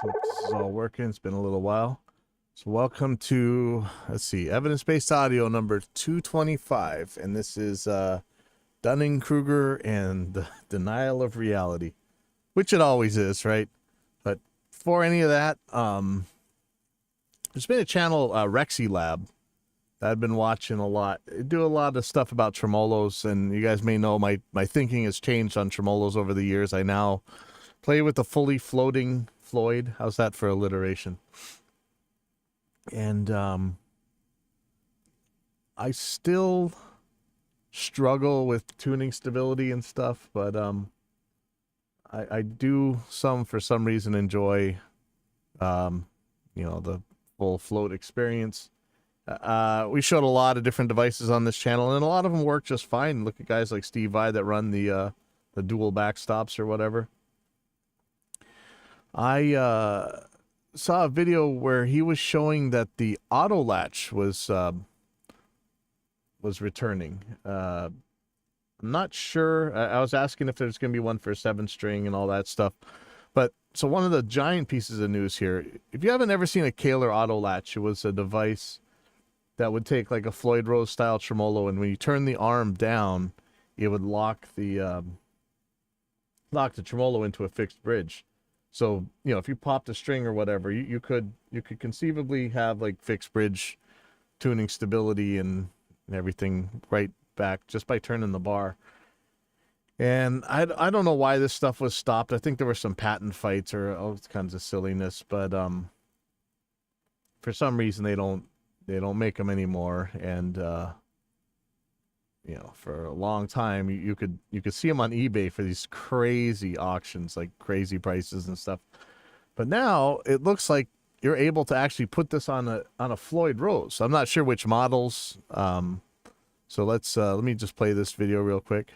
Hope this is all working. It's been a little while. So welcome to, let's see, evidence-based audio number 225. And this is Dunning-Kruger and the denial of reality, which it always is, right? But before any of that, there's been a channel, Rexy Lab, that I've been watching a lot. They do a lot of stuff about tremolos, and you guys may know my thinking has changed on tremolos over the years. I now play with the fully floating Floyd. How's that for alliteration? And I still struggle with tuning stability and stuff, but I do for some reason enjoy the full float experience. We showed a lot of different devices on this channel, and a lot of them work just fine. Look at guys like Steve Vai that run the dual backstops or whatever. I saw a video where he was showing that the auto latch was returning. I'm not sure. I was asking if there's going to be one for 7-string and all that stuff. But so one of the giant pieces of news here, if you haven't ever seen a Kruger auto latch, it was a device that would take like a Floyd Rose style tremolo, and when you turn the arm down, it would lock the tremolo into a fixed bridge. So, you know, if you popped a string or whatever, you could conceivably have like fixed bridge tuning stability and everything right back just by turning the bar. And I don't know why this stuff was stopped. I think there were some patent fights or all kinds of silliness, but for some reason they don't make them anymore. And for a long time you could see them on eBay for these crazy auctions, like crazy prices and stuff. But now it looks like you're able to actually put this on a Floyd Rose. I'm not sure which models. So let me just play this video real quick.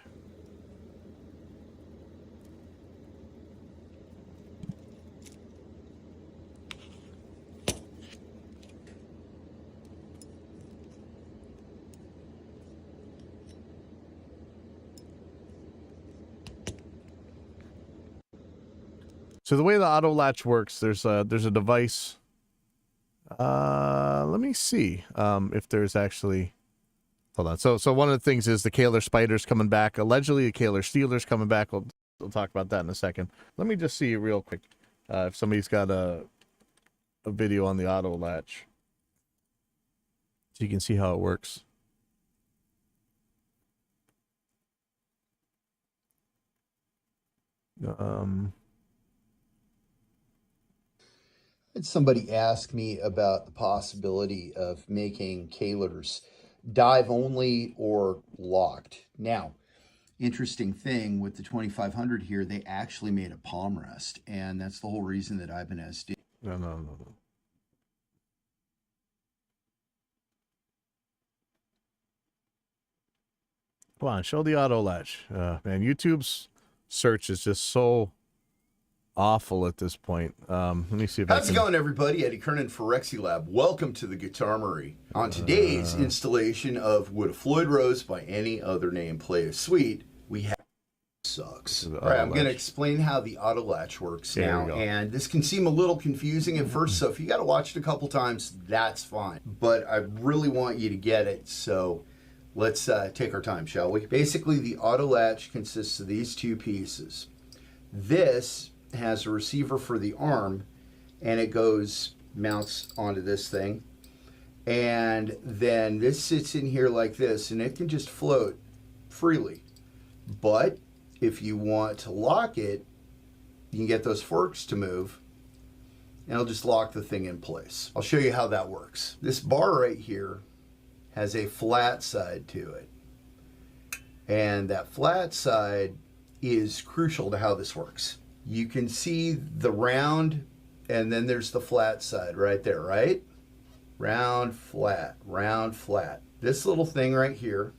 So the way the auto latch works, there's a device. Let me see if there's actually. Hold on. So one of the things is the Kruger Spider's coming back. Allegedly, the Kruger Steeler's coming back. We'll talk about that in a second. Let me just see real quick if somebody's got a video on the auto latch, so you can see how it works. Had somebody ask me about the possibility of making Krugers dive only or locked. Now, interesting thing with the 2500 here, they actually made a palm rest, and that's the whole reason that Ibanez did. No. Come on, show the auto latch. Man, YouTube's search is just so awful at this point. Let me see if How's it going, everybody? Eddie Kernan for Rexy Lab. Welcome to the Guitarmery. On today's installation of Would a Floyd Rose by Any Other Name Play a Suite, we have sucks. All right, I'm going to explain how the auto latch works now, and this can seem a little confusing at first, so if you got to watch it a couple times, that's fine. But I really want you to get it, so let's take our time, shall we? Basically, the auto latch consists of these two pieces. This has a receiver for the arm, and it mounts onto this thing, and then this sits in here like this, and it can just float freely. But if you want to lock it, you can get those forks to move, and it'll just lock the thing in place. I'll show you how that works. This bar right here has a flat side to it, and that flat side is crucial to how this works. You can see the round, and then there's the flat side right there, right? Round, flat, round, flat. This little thing right here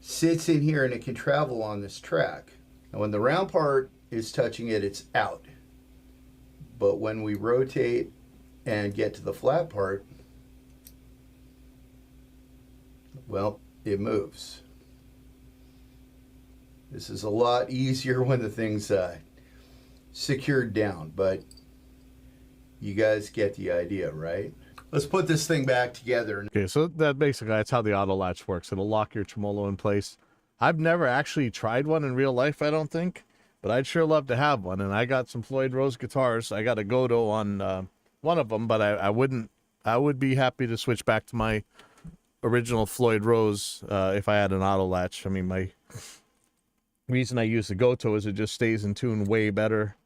sits in here, and it can travel on this track. And when the round part is touching it, it's out. But when we rotate and get to the flat part, well, it moves. This is a lot easier when the thing's secured down, but You guys get the idea, right? Let's put this thing back together. Okay, so that's how the auto latch works. It'll lock your tremolo in place. I've never actually tried one in real life, I don't think, but I'd sure love to have one. And I got some Floyd Rose guitars. I got a Godot on one of them, but I would be happy to switch back to my original Floyd Rose if I had an auto latch. I mean, my reason I use the Goto is it just stays in tune way better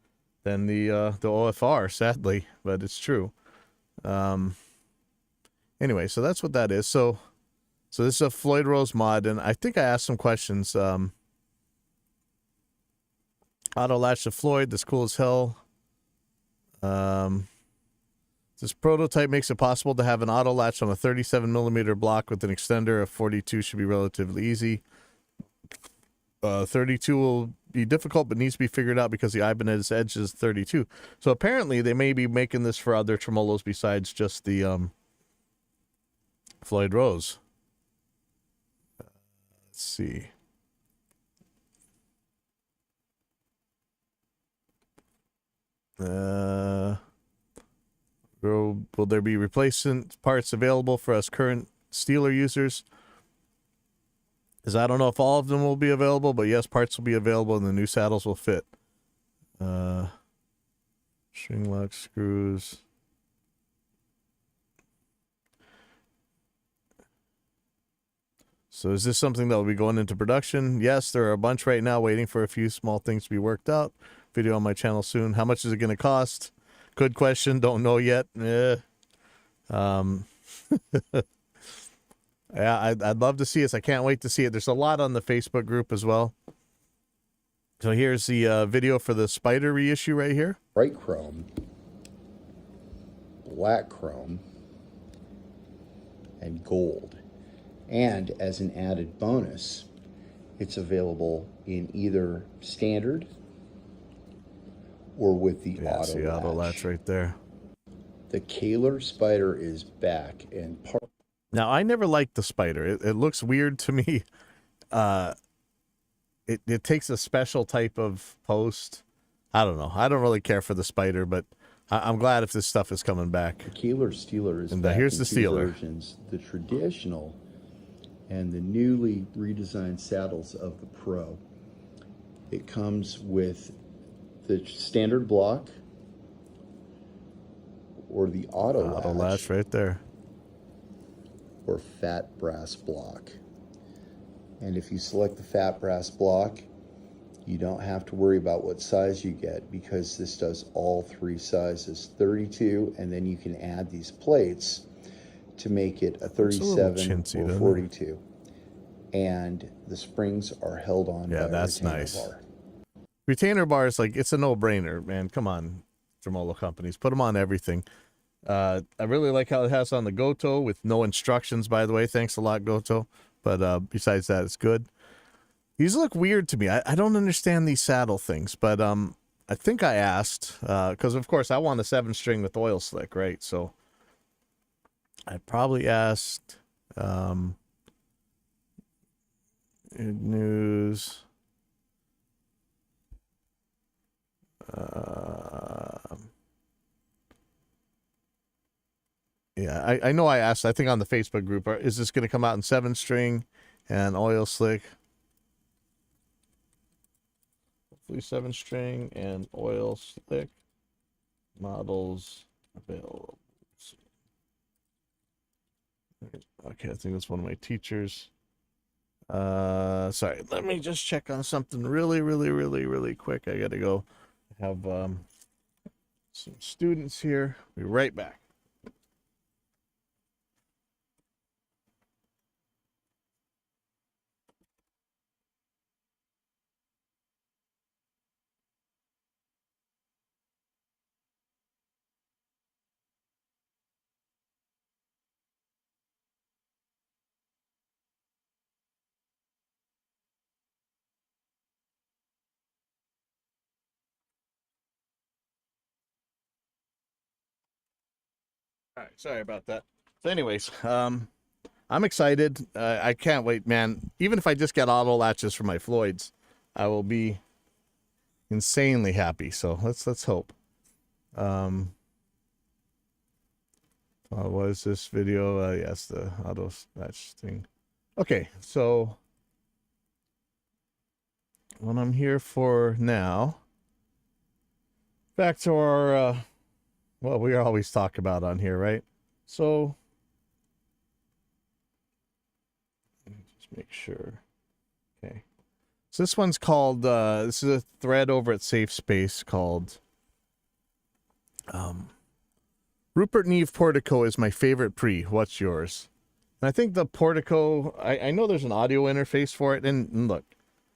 than the OFR, sadly, but it's true. Anyway, so that's what that is. So this is a Floyd Rose mod, and I think I asked some questions. Auto latch to Floyd, that's cool as hell. This prototype makes it possible to have an auto latch on a 37mm block with an extender. A 42 should be relatively easy. 32 will be difficult, but needs to be figured out because the Ibanez Edge is 32. So apparently they may be making this for other tremolos besides just the Floyd Rose. Let's see. Will there be replacement parts available for us current Steeler users? Because I don't know if all of them will be available, but yes, parts will be available and the new saddles will fit. String lock screws. So is this something that will be going into production? Yes, there are a bunch right now waiting for a few small things to be worked out. Video on my channel soon. How much is it going to cost? Good question. Don't know yet. Yeah, I'd love to see it. I can't wait to see it. There's a lot on the Facebook group as well. So here's the video for the Spider reissue right here. Bright chrome, black chrome, and gold. And as an added bonus, it's available in either standard or with the auto latch right there. The Kruger Spider is back, and now I never liked the Spider. It looks weird to me. It takes a special type of post. I don't know. I don't really care for the Spider, but I'm glad if this stuff is coming back. The Kruger Steeler is and back here's in the two Steeler versions: the traditional and the newly redesigned saddles of the Pro. It comes with the standard block or the auto latch right there, or fat brass block. And if you select the fat brass block, you don't have to worry about what size you get because this does all three sizes, 32, and then you can add these plates to make it a 37 or 42. And the springs are held on by that's a retainer nice. bar. Retainer bars, like, it's a no-brainer, man. Come on, tremolo companies, put them on everything. I really like how it has on the Goto with no instructions, by the way. Thanks a lot, Goto. But besides that, it's good. These look weird to me. I don't understand these saddle things, but I think I asked, because of course I want a 7-string with oil slick, right? So I probably asked Good News. Yeah, I know I asked, I think on the Facebook group, is this going to come out in 7-string and oil slick? Hopefully 7-string and oil slick. Models available. Okay, I think that's one of my teachers. Sorry, let me just check on something really quick. I gotta go have some students here. Be right back. All right, sorry about that. So anyways, I'm excited. I can't wait, man. Even if I just get auto latches for my Floyds, I will be insanely happy. So let's hope. What is this video? Yes, the auto snatch thing. Okay, so what I'm here for now, back to our, what we always talk about on here, right? So, just make sure. Okay. So this one's called, this is a thread over at Safe Space called, Rupert Neve Portico is my favorite pre. What's yours? And I think the Portico, I know there's an audio interface for it. And look,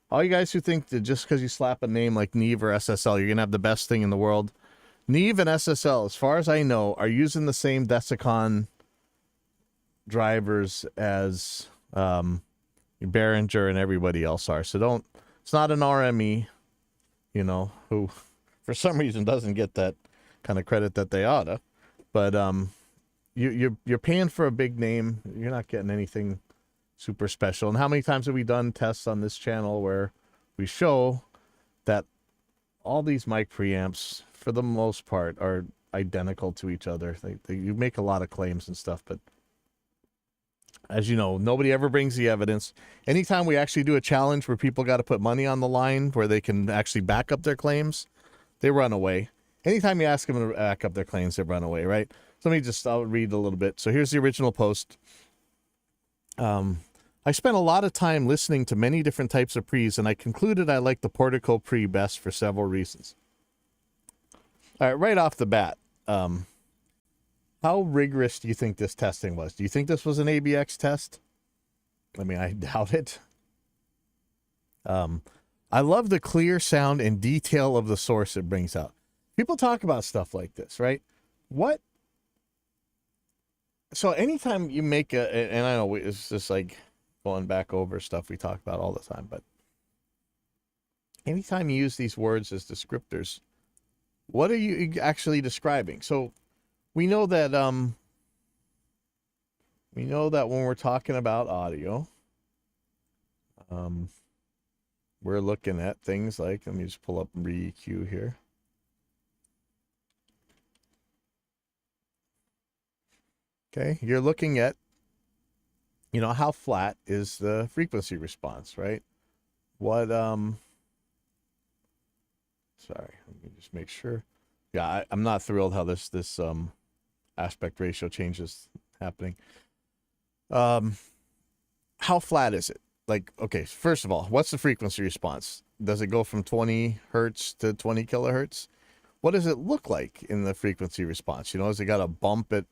all you guys who think that just because you slap a name like Neve or SSL, you're going to have the best thing in the world. Neve and SSL, as far as I know, are using the same Desiccon drivers as Behringer and everybody else are. So it's not an RME, who for some reason doesn't get that kind of credit that they oughta. But you're paying for a big name. You're not getting anything super special. And how many times have we done tests on this channel where we show that all these mic preamps, for the most part, are identical to each other. You make a lot of claims and stuff, but as you know, nobody ever brings the evidence. Anytime we actually do a challenge where people got to put money on the line where they can actually back up their claims, they run away. Anytime you ask them to back up their claims, they run away, right? So I'll read a little bit. So here's the original post. I spent a lot of time listening to many different types of pre's, and I concluded I like the Portico pre best for several reasons. All right, right off the bat, how rigorous do you think this testing was? Do you think this was an ABX test? I mean, I doubt it. I love the clear sound and detail of the source it brings out. People talk about stuff like this, right? So anytime you make and I know it's just like going back over stuff we talk about all the time, but anytime you use these words as descriptors, what are you actually describing? So we know that when we're talking about audio, we're looking at things like, let me just pull up re-EQ here. Okay, you're looking at, how flat is the frequency response, right? Sorry, let me just make sure. Yeah, I'm not thrilled how this aspect ratio change is happening. How flat is it? Like, okay, first of all, what's the frequency response? Does it go from 20 hertz to 20 kilohertz? What does it look like in the frequency response? Has it got a bump at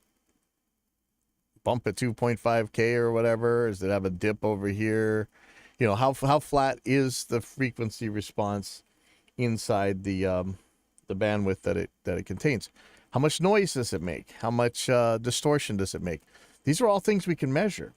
2.5K or whatever? Does it have a dip over here? How flat is the frequency response inside the bandwidth that it contains? How much noise does it make? How much distortion does it make? These are all things we can measure.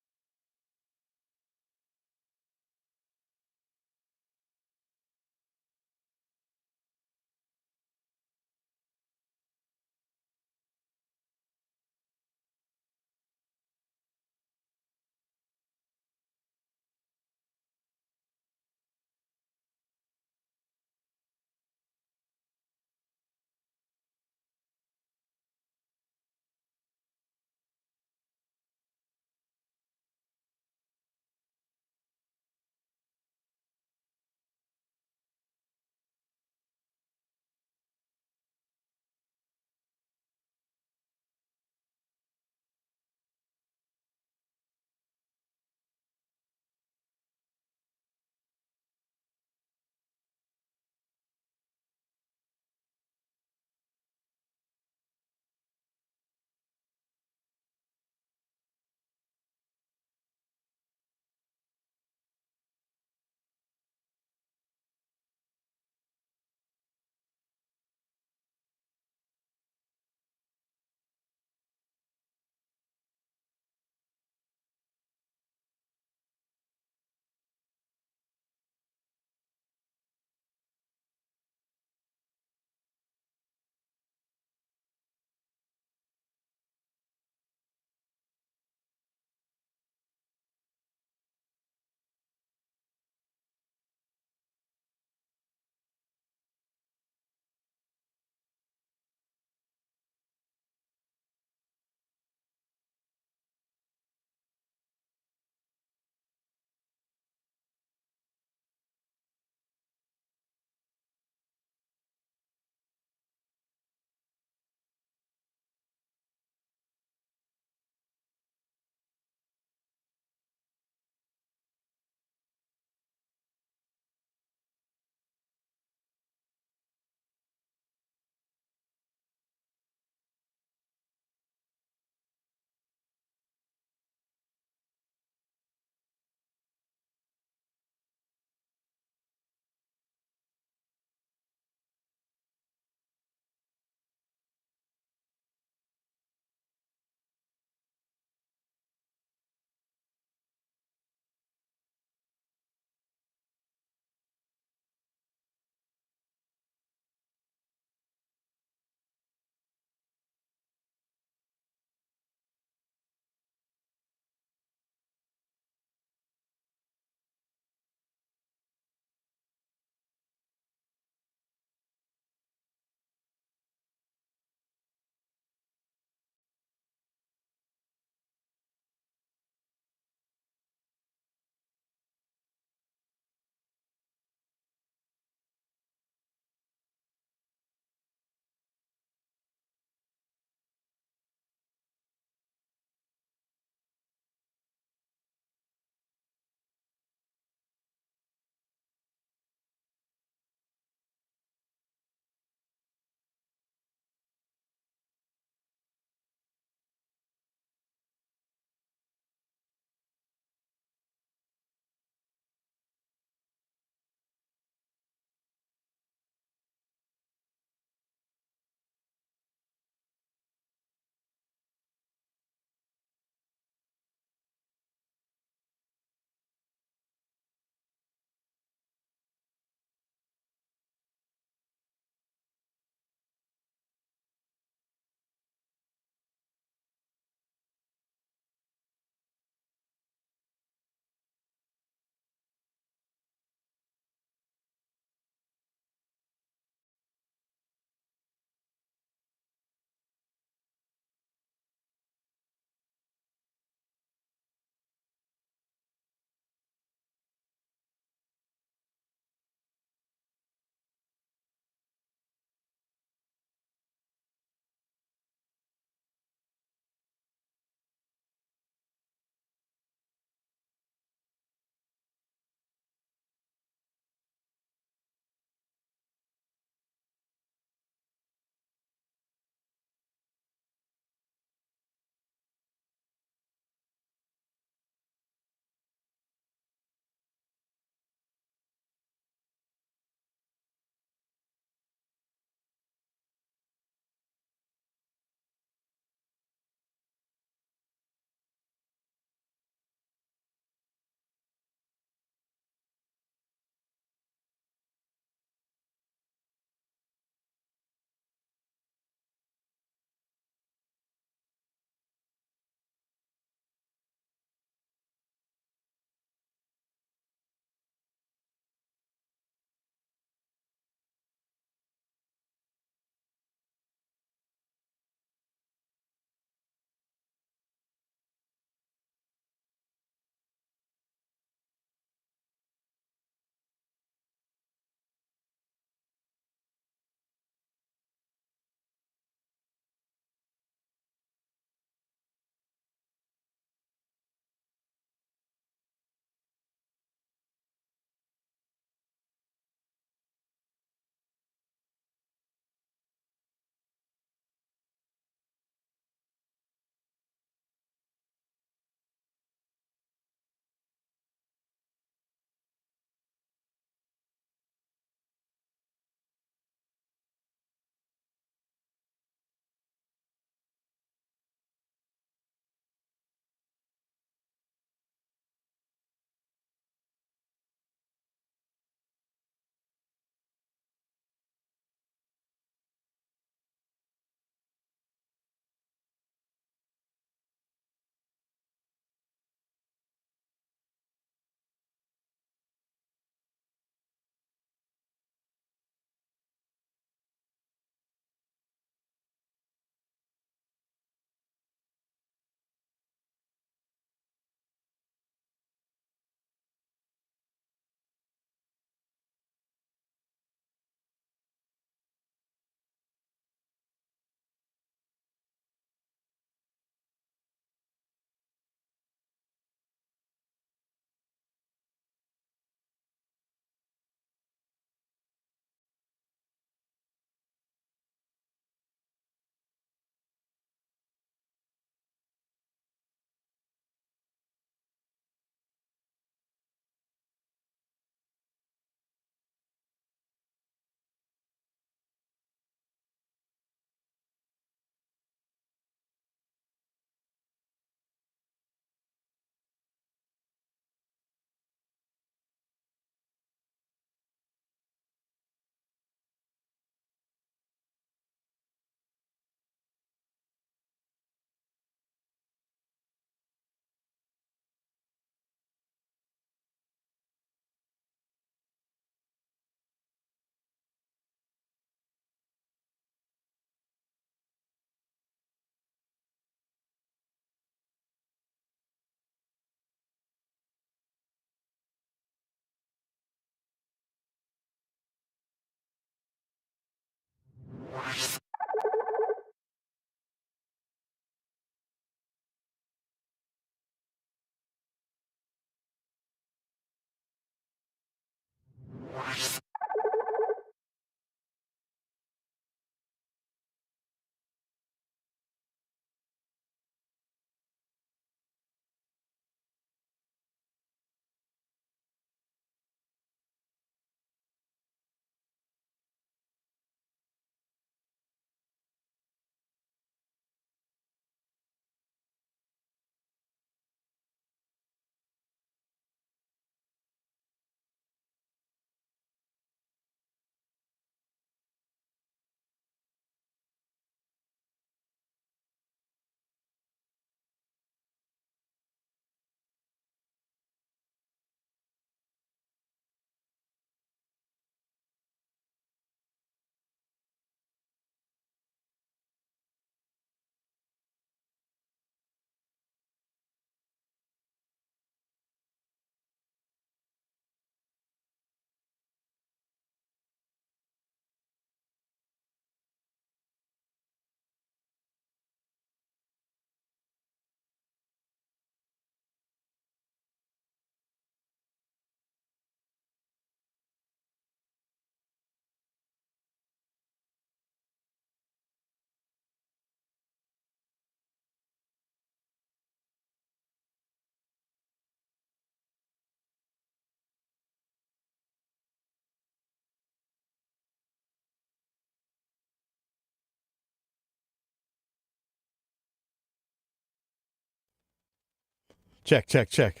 Check.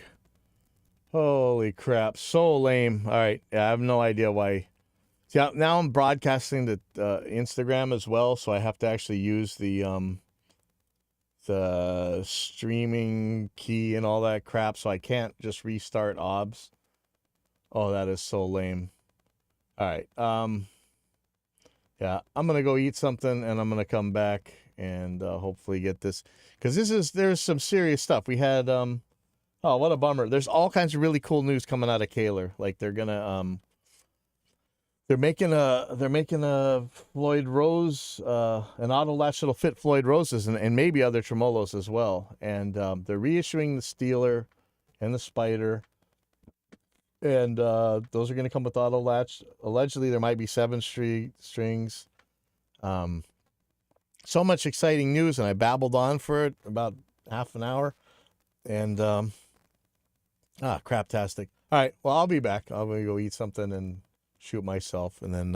Holy crap. So lame. All right. Yeah, I have no idea why. See, now I'm broadcasting to Instagram as well, so I have to actually use the streaming key and all that crap, so I can't just restart OBS. Oh, that is so lame. All right. Yeah, I'm gonna go eat something, and I'm gonna come back and hopefully get this, because there's some serious stuff. We had oh, what a bummer. There's all kinds of really cool news coming out of Kaler. Like they're gonna they're making a Floyd Rose an auto latch that'll fit Floyd Roses and maybe other tremolos as well. And they're reissuing the Steeler and the Spider. And those are going to come with auto latch. Allegedly, there might be 7 strings. So much exciting news, and I babbled on for it about half an hour. And craptastic. All right, well, I'll be back. I'm going to go eat something and shoot myself, and then